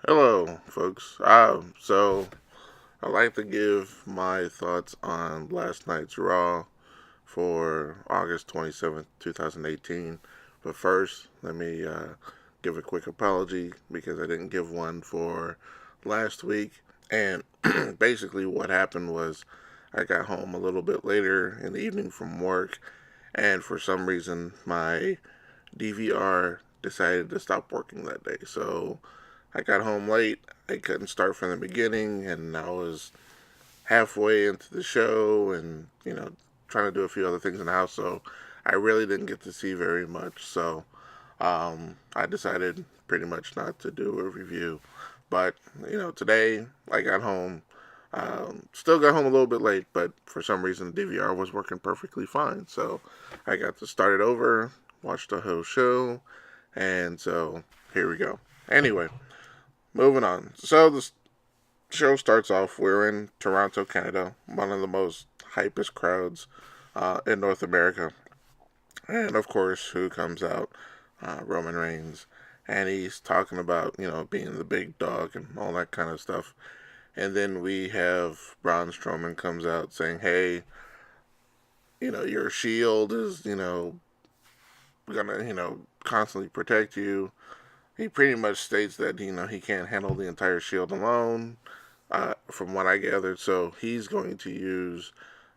Hello, folks. So I'd like to give my thoughts on last night's Raw for August 27th, 2018. But first, let me give a quick apology because I didn't give one for last week. And basically, what happened was I got home a little bit later in the evening from work, and for some reason, my DVR decided to stop working that day. So I got home late. I couldn't start from the beginning, and I was halfway into the show and, trying to do a few other things in the house. So I really didn't get to see very much. So I decided pretty much not to do a review. But, today I got home. Still got home a little bit late, but for some reason the DVR was working perfectly fine. So I got to start it over, watch the whole show, and so here we go. Anyway, moving on. So the show starts off. We're in Toronto, Canada, one of the most hypest crowds in North America. And of course, who comes out? Roman Reigns. And he's talking about, being the big dog and all that kind of stuff. And then we have Braun Strowman comes out saying, hey, your shield is, gonna, constantly protect you. He pretty much states that, he can't handle the entire shield alone, from what I gathered. So he's going to use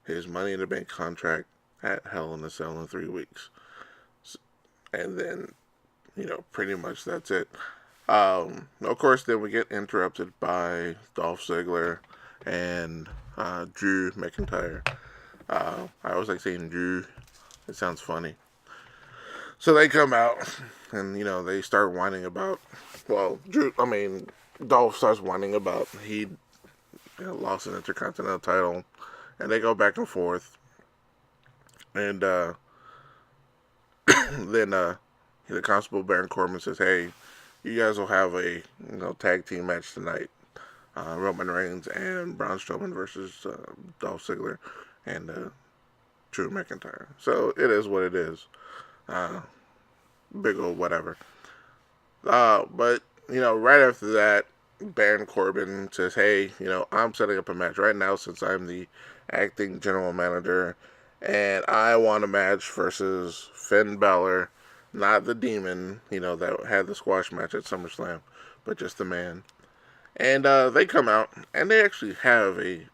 his Money in the Bank contract at Hell in a Cell in 3 weeks. And then, pretty much that's it. Of course, then we get interrupted by Dolph Ziggler and Drew McIntyre. I always like saying Drew. It sounds funny. So they come out and, they start whining about, well, Dolph starts whining about he lost an Intercontinental title, and they go back and forth. And then the Constable Baron Corbin says, "Hey, you guys will have a tag team match tonight. Roman Reigns and Braun Strowman versus Dolph Ziggler and Drew McIntyre." So it is what it is. Uh, Big old whatever. But right after that, Baron Corbin says, "Hey, I'm setting up a match right now since I'm the acting general manager, and I want a match versus Finn Balor, not the demon, that had the squash match at SummerSlam, but just the man." And they come out and they actually have a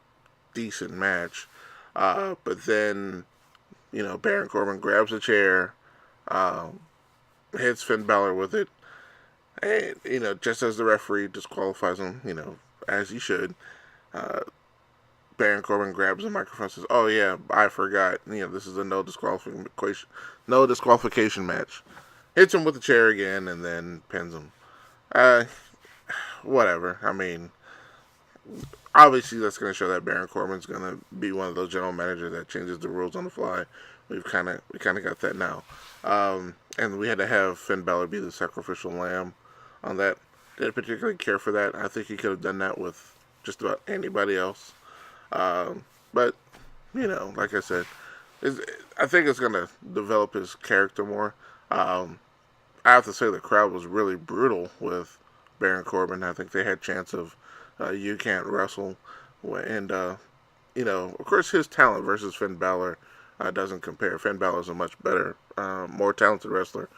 decent match. But then, Baron Corbin grabs a chair, uh, hits Finn Balor with it, and, just as the referee disqualifies him, as he should, uh, Baron Corbin grabs the microphone and says, "Oh yeah, I forgot. This is a no disqualification match." Hits him with the chair again and then pins him. Uh, Whatever. I mean, obviously that's going to show that Baron Corbin's going to be one of those general managers that changes the rules on the fly. We kind of got that now, and we had to have Finn Balor be the sacrificial lamb on that. Didn't particularly care for that. I think he could have done that with just about anybody else. But like I said, I think it's going to develop his character more. Um, I have to say the crowd was really brutal with Baron Corbin. I think they had chance of you can't wrestle, and of course his talent versus Finn Balor doesn't compare. Finn Balor is a much better, more talented wrestler,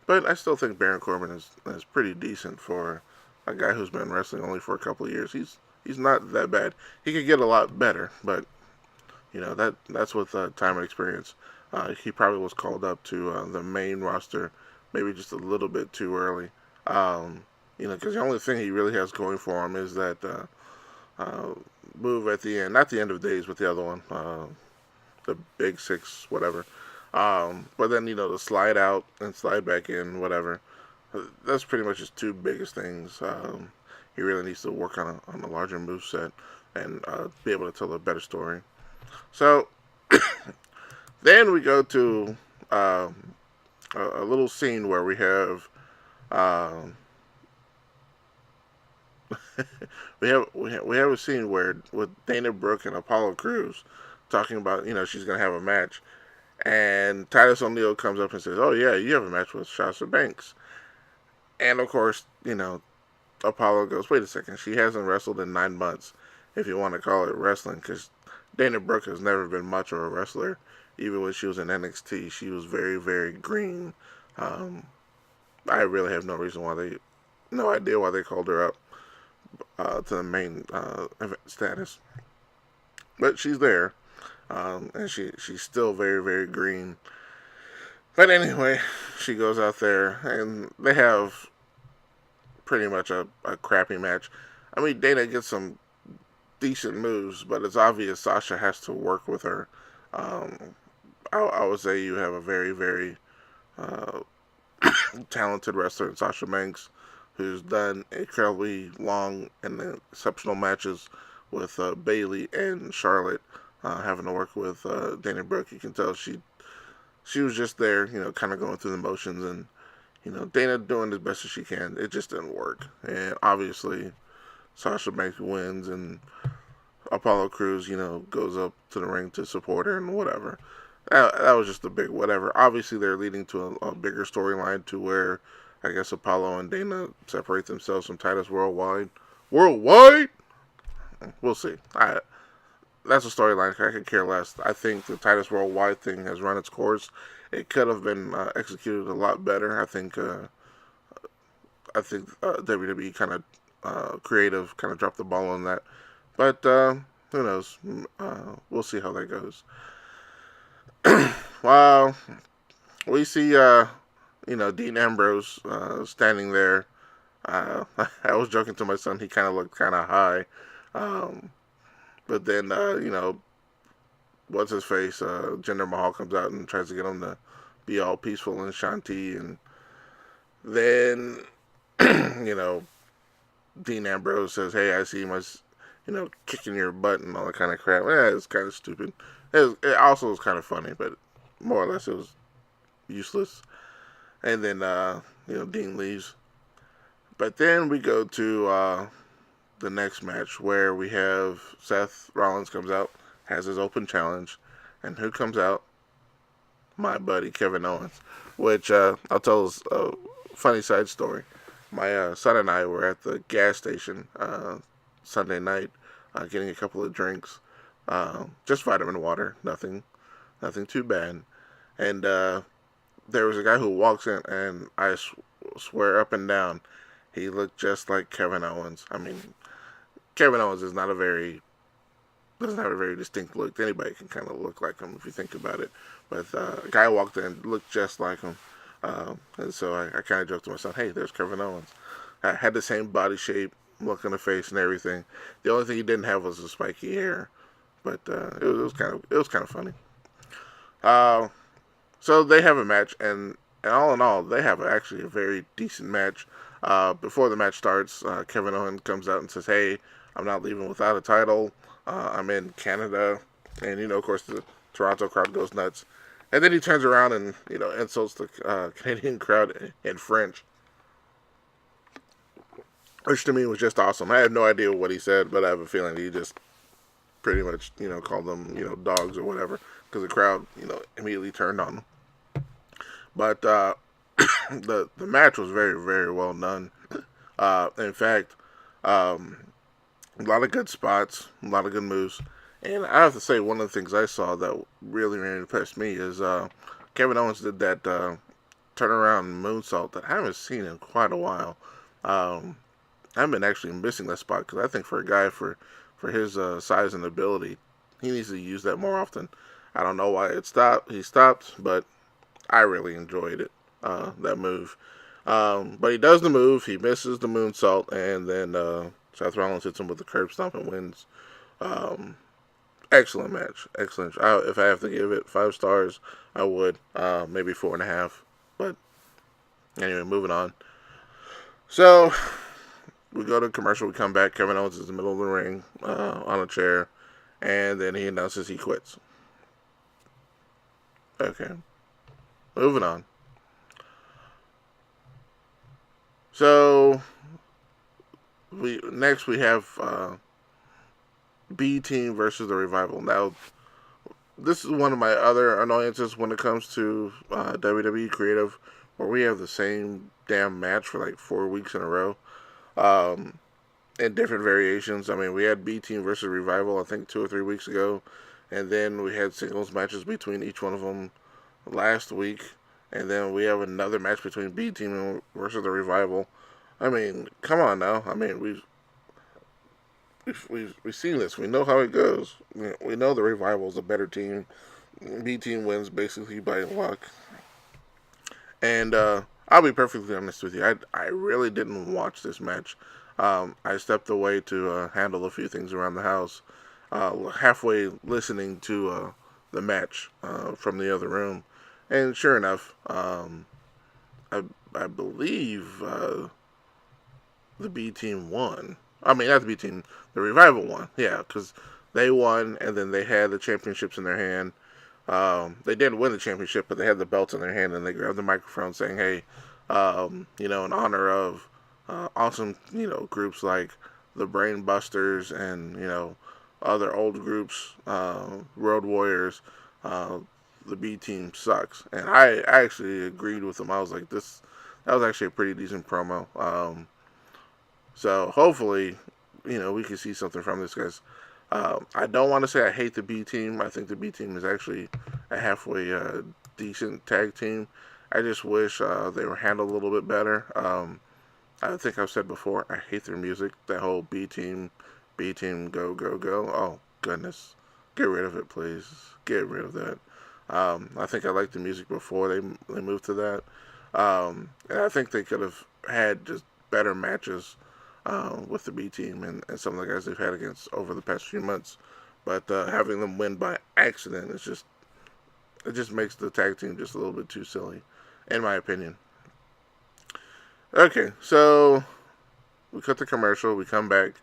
but I still think Baron Corbin is pretty decent for a guy who's been wrestling only for a couple of years. He's not that bad. He could get a lot better, but that's with time and experience. He probably was called up to the main roster maybe just a little bit too early. Um, because the only thing he really has going for him is that uh, move at the end, not the end of days, but the other one, the Big Six, whatever. But then the slide out and slide back in, whatever. That's pretty much his two biggest things. He really needs to work on a larger move set and be able to tell a better story. So then we go to a little scene where we have um, we have a scene where with Dana Brooke and Apollo Crews talking about she's gonna have a match, and Titus O'Neil comes up and says, "Oh yeah, you have a match with Sasha Banks," and of course Apollo goes, wait a second, she hasn't wrestled in 9 months, if you want to call it wrestling, because Dana Brooke has never been much of a wrestler. Even when she was in NXT, she was very, very green. Um, I really have no idea why they called her up to the main event status, but she's there, and she's still very, very green. But anyway, she goes out there, and they have pretty much a crappy match. I mean, Dana gets some decent moves, but it's obvious Sasha has to work with her. Um, I would say you have a very, very uh, talented wrestler in Sasha Banks, who's done incredibly long and exceptional matches with Bailey and Charlotte. Having to work with Dana Brooke, you can tell she was just there, kind of going through the motions, and Dana doing as best as she can. It just didn't work, and obviously Sasha Banks wins, and Apollo Crews, goes up to the ring to support her and whatever. That was just a big whatever. Obviously, they're leading to a bigger storyline to where I guess Apollo and Dana separate themselves from Titus Worldwide. Worldwide? We'll see. That's a storyline I could care less. I think the Titus Worldwide thing has run its course. It could have been executed a lot better. I think WWE kind of creative kind of dropped the ball on that. But who knows? We'll see how that goes. Wow. We see, Dean Ambrose standing there. I was joking to my son. He kind of looked kind of high. Um, but then, what's his face? Jinder Mahal comes out and tries to get him to be all peaceful and shanty. And then, you know, Dean Ambrose says, hey, I see my, kicking your butt and all that kind of crap. It's kind of stupid. It also was kind of funny, but more or less it was useless. And then, Dean leaves. But then we go to the next match where we have Seth Rollins comes out, has his open challenge, and who comes out? My buddy Kevin Owens. Which I'll tell a funny side story. My son and I were at the gas station Sunday night, getting a couple of drinks, just vitamin water, nothing too bad. And there was a guy who walks in, and I swear up and down, he looked just like Kevin Owens. I mean, Kevin Owens doesn't have a very distinct look. Anybody can kind of look like him if you think about it. But a guy walked in, looked just like him. And so I kind of joked to myself, hey, there's Kevin Owens. I had the same body shape, look on the face, and everything. The only thing he didn't have was the spiky hair. But it was kind of funny. Uh, so they have a match, and all in all, they have actually a very decent match. Before the match starts, Kevin Owens comes out and says, hey, I'm not leaving without a title. I'm in Canada. And, of course, the Toronto crowd goes nuts. And then he turns around and, insults the Canadian crowd in French. Which to me was just awesome. I have no idea what he said, but I have a feeling he just pretty much, called them, dogs or whatever. Because the crowd, immediately turned on them. But the match was very, very well done. In fact, a lot of good spots, a lot of good moves. And I have to say, one of the things I saw that really, really impressed me is Kevin Owens did that turnaround moonsault that I haven't seen in quite a while. I've been actually missing that spot because I think for a guy for his size and ability, he needs to use that more often. I don't know why he stopped, but I really enjoyed it, that move. But he does the move, he misses the moonsault, and then Seth Rollins hits him with the curb stomp and wins. Excellent match. Excellent. If I have to give it 5 stars, I would. Maybe 4.5. But anyway, moving on. So we go to commercial. We come back. Kevin Owens is in the middle of the ring on a chair, and then he announces he quits. Okay. Moving on. So we have B Team versus the Revival. Now, this is one of my other annoyances when it comes to WWE Creative, where we have the same damn match for like 4 weeks in a row. um, in different variations. I mean, we had B Team versus Revival, I think 2 or 3 weeks ago, and then we had singles matches between each one of them last week, and then we have another match between B Team versus the Revival. I mean, come on now. I mean, we've seen this. We know how it goes. We know the Revival is a better team. B Team wins basically by luck. And I'll be perfectly honest with you. I really didn't watch this match. I stepped away to handle a few things around the house. Halfway listening to the match from the other room, and sure enough, I I believe the B team won. I mean, not the B team, the Revival won. Yeah, because they won, and then they had the championships in their hand. They didn't win the championship, but they had the belts in their hand, and they grabbed the microphone saying, "Hey, in honor of awesome, groups like the Brain Busters and other old groups, Road Warriors, uh, the B team sucks." And I actually agreed with them. I was like, that was actually a pretty decent promo. So hopefully, we can see something from this, guys. I don't want to say I hate the B team. I think the B team is actually a halfway decent tag team. I just wish they were handled a little bit better. I think I've said before, I hate their music. That whole B team, go, go, go. Oh, goodness. Get rid of it, please. Get rid of that. I think I liked the music before they moved to that. And I think they could have had just better matches with the B team and some of the guys they've had against over the past few months. But having them win by accident it just makes the tag team just a little bit too silly, in my opinion. Okay, so we cut the commercial, we come back,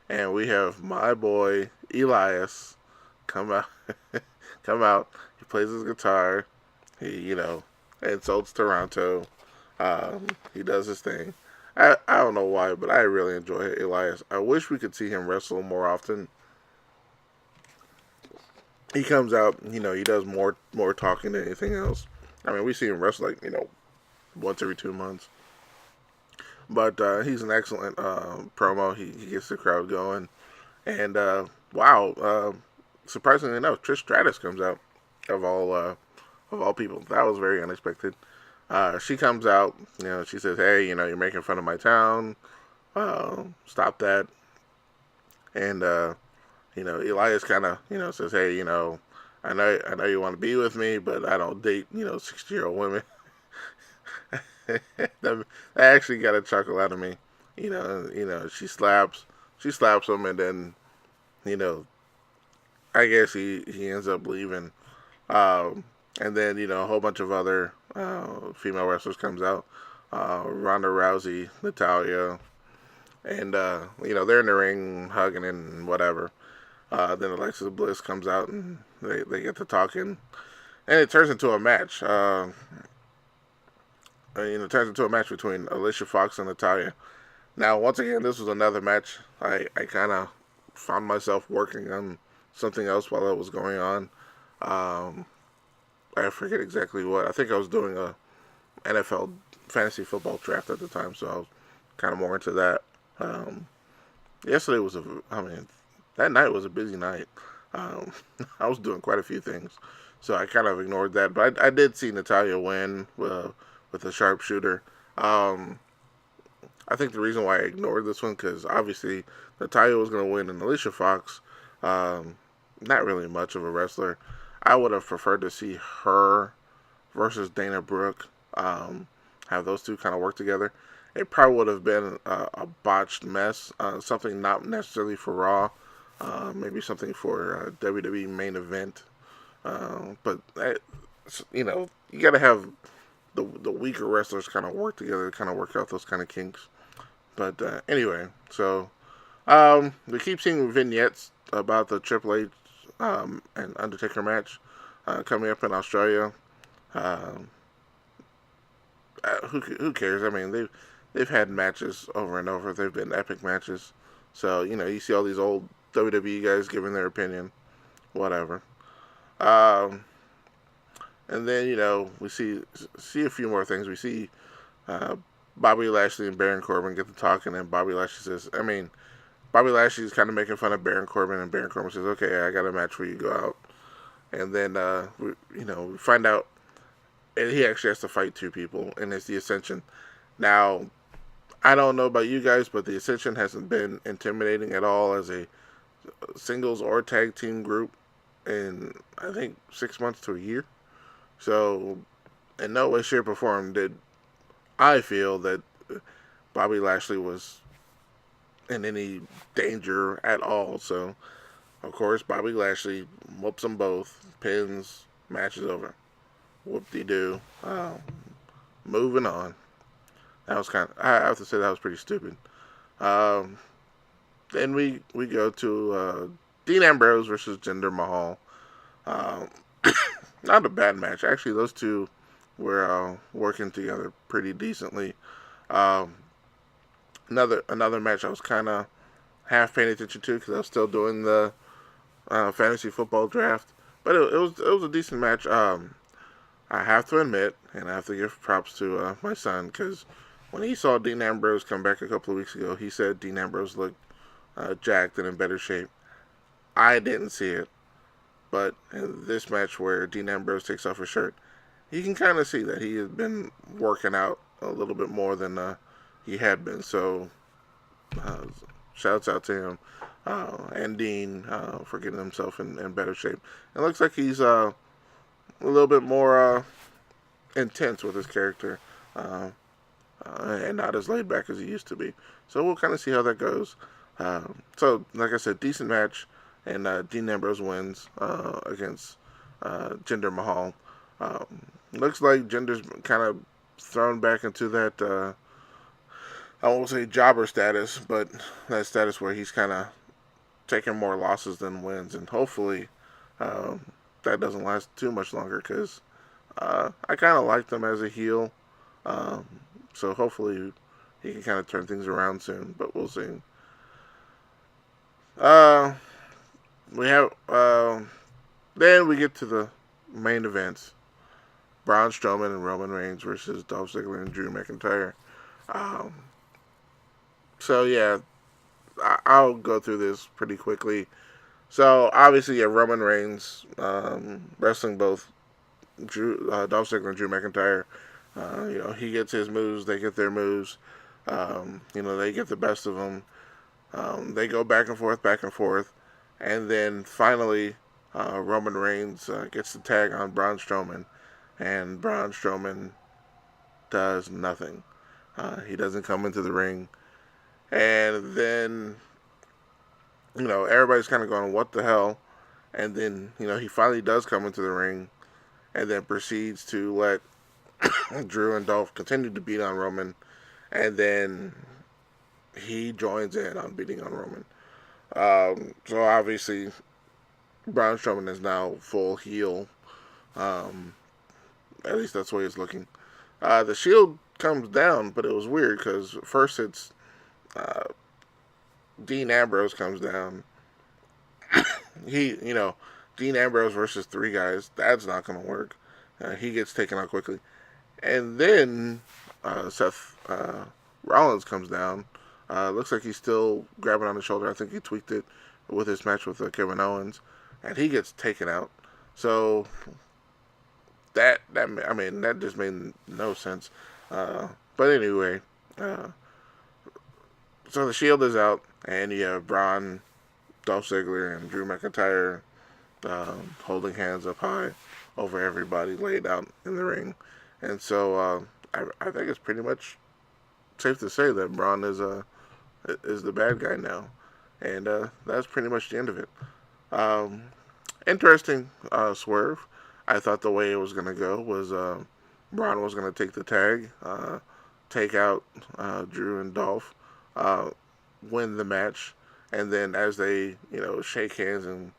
and we have my boy Elias come out. Come out. He plays his guitar. He insults Toronto. He does his thing. I don't know why, but I really enjoy Elias. I wish we could see him wrestle more often. He comes out, he does more talking than anything else. I mean, we see him wrestle like once every 2 months, but he's an excellent promo. He gets the crowd going, and wow, surprisingly enough, Trish Stratus comes out of all people. That was very unexpected. She comes out, she says, "Hey, you're making fun of my town. Stop that." And Elias kind of, says, "Hey, I know you want to be with me, but I don't date, 60-year-old women." that actually got a chuckle out of me. She slaps him, and then, you know, I guess he ends up leaving. Um, and then a whole bunch of other female wrestlers comes out. Ronda Rousey, Natalia, and they're in the ring hugging and whatever. Then Alexa Bliss comes out and they get to talking, and it turns into a match. It turns into a match between Alicia Fox and Natalia. Now, once again, this was another match. I kind of found myself working on something else while it was going on. Um, I forget exactly what. I think I was doing a NFL fantasy football draft at the time, so I was kind of more into that. Um, Yesterday was I mean, that night was a busy night. Um, I was doing quite a few things, so I kind of ignored that. But I did see Natalia win with a sharpshooter. Um, I think the reason why I ignored this one because obviously Natalia was going to win, and Alicia Fox, um, not really much of a wrestler. I would have preferred to see her versus Dana Brooke. Have those two kind of work together. It probably would have been a botched mess. Something not necessarily for Raw, maybe something for WWE main event. But you got to have the weaker wrestlers kind of work together to kind of work out those kind of kinks. But anyway, so we keep seeing vignettes about the Triple H and Undertaker match coming up in Australia. Um, who cares? I mean, they've had matches over and over. They've been epic matches. So you see all these old WWE guys giving their opinion, whatever. Um, and then we see a few more things. We see Bobby Lashley and Baron Corbin get to talking, and Bobby Lashley's kind of making fun of Baron Corbin, and Baron Corbin says, "Okay, I got a match for you. Go out." And then we find out he actually has to fight two people, and it's the Ascension. Now, I don't know about you guys, but the Ascension hasn't been intimidating at all as a singles or tag team group in I think 6 months to a year. So, in no way, shape, or form did I feel that Bobby Lashley was in any danger at all. So, of course, Bobby Lashley whoops them both, pins, match is over. Whoop de doo. Moving on. That was I have to say that was pretty stupid. Um, then we go to Dean Ambrose versus Jinder Mahal. Um, Not a bad match. Actually, those two were working together pretty decently. Um, another match I was kind of half paying attention to because I was still doing the fantasy football draft, but it was a decent match. I have to admit, and I have to give props to my son because when he saw Dean Ambrose come back a couple of weeks ago, he said Dean Ambrose looked jacked and in better shape. I didn't see it, but in this match where Dean Ambrose takes off his shirt, you can kind of see that he has been working out a little bit more than he had been. So, uh, shouts out to him and Dean for getting himself in better shape. It looks like he's a little bit more intense with his character and not as laid back as he used to be. So we'll kind of see how that goes. So, like I said, decent match, and Dean Ambrose wins against Jinder Mahal. Looks like Jinder's kind of thrown back into that, I won't say jobber status, but that status where he's kind of taking more losses than wins, and hopefully um, that doesn't last too much longer because I kind of liked him as a heel. Um, so hopefully he can kind of turn things around soon, but we'll see. Uh, we have then we get to the main events: Braun Strowman and Roman Reigns versus Dolph Ziggler and Drew McIntyre. Um, so yeah, I'll go through this pretty quickly. So obviously, yeah, Roman Reigns wrestling both Dolph Ziggler and Drew McIntyre. He gets his moves, they get their moves. They get the best of them. They go back and forth, and then finally, Roman Reigns gets the tag on Braun Strowman, and Braun Strowman does nothing. He doesn't come into the ring, and then everybody's kind of going, "What the hell?" And then he finally does come into the ring, and then proceeds to let Drew and Dolph continue to beat on Roman, and then he joins in on beating on Roman. So obviously, Braun Strowman is now full heel. Um, at least that's the way it's looking. The Shield comes down, but it was weird because first it's uh, Dean Ambrose comes down. Dean Ambrose versus three guys. That's not going to work. He gets taken out quickly. And then Seth Rollins comes down. Looks like he's still grabbing on the shoulder. I think he tweaked it with his match with Kevin Owens, and he gets taken out. So that just made no sense. But anyway, uh, so the Shield is out, and you have Braun, Dolph Ziggler, and Drew McIntyre holding hands up high over everybody laid out in the ring. And so I think it's pretty much safe to say that Braun is the bad guy now, and that's pretty much the end of it. Um, Interesting swerve. I thought the way it was gonna go was Braun was gonna take the tag, take out Drew and Dolph, uh, win the match, and then as they shake hands and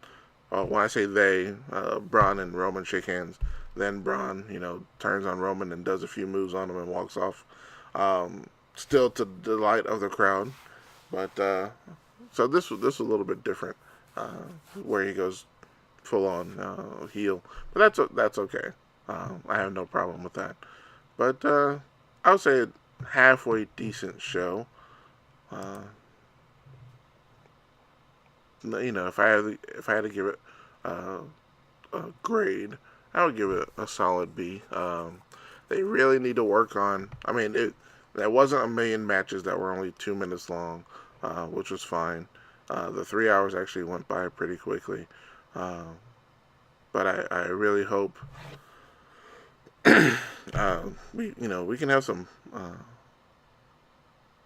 when I say they, Braun and Roman shake hands. Then Braun, turns on Roman and does a few moves on him and walks off. Still to the delight of the crowd, but so this was a little bit different, where he goes full on heel, but that's okay. I have no problem with that. But I would say halfway decent show. Uh, if I had to give it uh, a grade, I would give it a solid B. They really need to work on. I mean, there wasn't a million matches that were only 2 minutes long, which was fine. The 3 hours actually went by pretty quickly, uh, but I really hope we can have some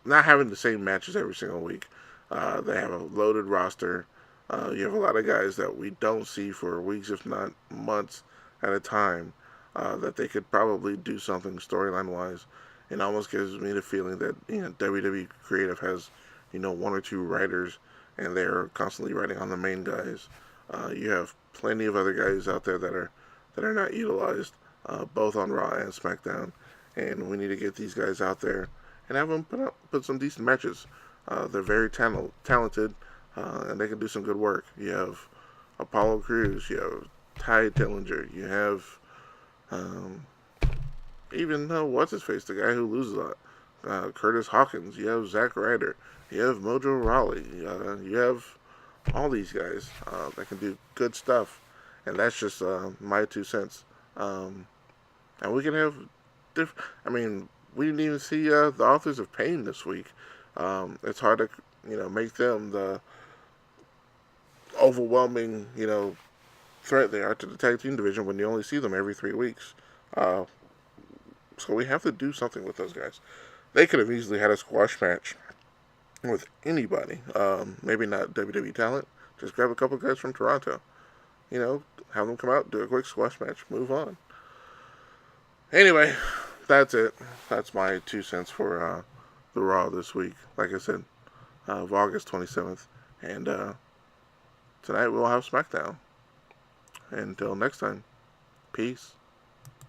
not having the same matches every single week. They have a loaded roster. You have a lot of guys that we don't see for weeks, if not months at a time, that they could probably do something storyline wise. It almost gives me the feeling that WWE Creative has one or two writers, and they're constantly writing on the main guys. You have plenty of other guys out there that are not utilized, both on Raw and SmackDown, and we need to get these guys out there and have them put some decent matches. They're very talented, and they can do some good work. You have Apollo Crews, you have Ty Dillinger, you have um, even what's his face, the guy who loses a lot, Curtis Hawkins. You have Zack Ryder, you have Mojo Rawley, you have all these guys that can do good stuff, and that's just my 2 cents. Um, and we can have I mean, we didn't even see the Authors of Pain this week. It's hard to make them the overwhelming threat they are to the tag team division when you only see them every 3 weeks. Uh, so we have to do something with those guys. They could have easily had a squash match with anybody. Maybe not WWE talent. Just grab a couple guys from Toronto. Have them come out, do a quick squash match, move on. Anyway, that's it. That's my 2 cents for the Raw this week. Like I said, of August 27th. And tonight we'll have SmackDown. Until next time, peace.